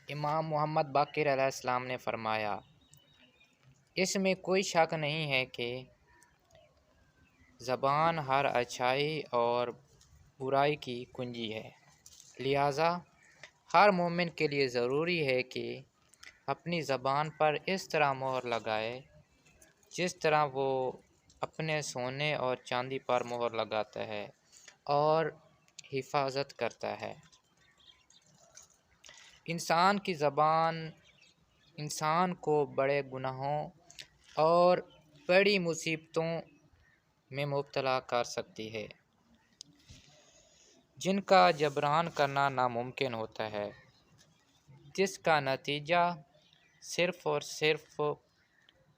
امام محمد باقر علیہ السلام نے فرمایا، اس میں کوئی شک نہیں ہے کہ زبان ہر اچھائی اور برائی کی کنجی ہے، لہٰذا ہر مومن کے لیے ضروری ہے کہ اپنی زبان پر اس طرح مہر لگائے جس طرح وہ اپنے سونے اور چاندی پر مہر لگاتا ہے اور حفاظت کرتا ہے۔ انسان کی زبان انسان کو بڑے گناہوں اور بڑی مصیبتوں میں مبتلا کر سکتی ہے، جن کا جبران کرنا ناممکن ہوتا ہے، جس کا نتیجہ صرف اور صرف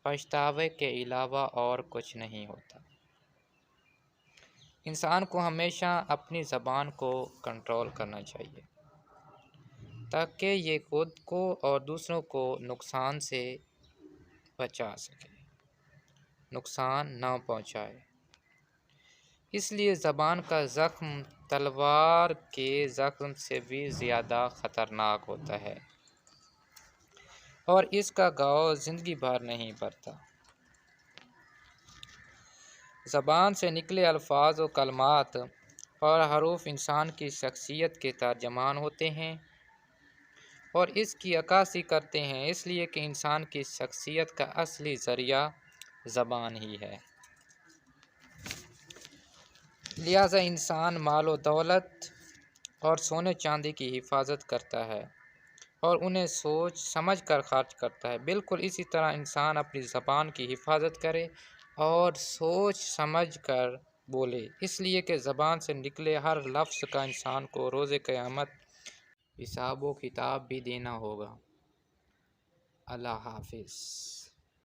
پچھتاوے کے علاوہ اور کچھ نہیں ہوتا۔ انسان کو ہمیشہ اپنی زبان کو کنٹرول کرنا چاہیے تاکہ یہ خود کو اور دوسروں کو نقصان سے بچا سکے، نقصان نہ پہنچائے۔ اس لیے زبان کا زخم تلوار کے زخم سے بھی زیادہ خطرناک ہوتا ہے اور اس کا گھاؤ زندگی بھر نہیں بھرتا۔ زبان سے نکلے الفاظ و کلمات اور حروف انسان کی شخصیت کے ترجمان ہوتے ہیں اور اس کی عکاسی کرتے ہیں، اس لیے کہ انسان کی شخصیت کا اصلی ذریعہ زبان ہی ہے۔ لہٰذا انسان مال و دولت اور سونے چاندی کی حفاظت کرتا ہے اور انہیں سوچ سمجھ کر خرچ کرتا ہے، بالکل اسی طرح انسان اپنی زبان کی حفاظت کرے اور سوچ سمجھ کر بولے، اس لیے کہ زبان سے نکلے ہر لفظ کا انسان کو روز قیامت حساب و کتاب بھی دینا ہوگا۔ اللہ حافظ۔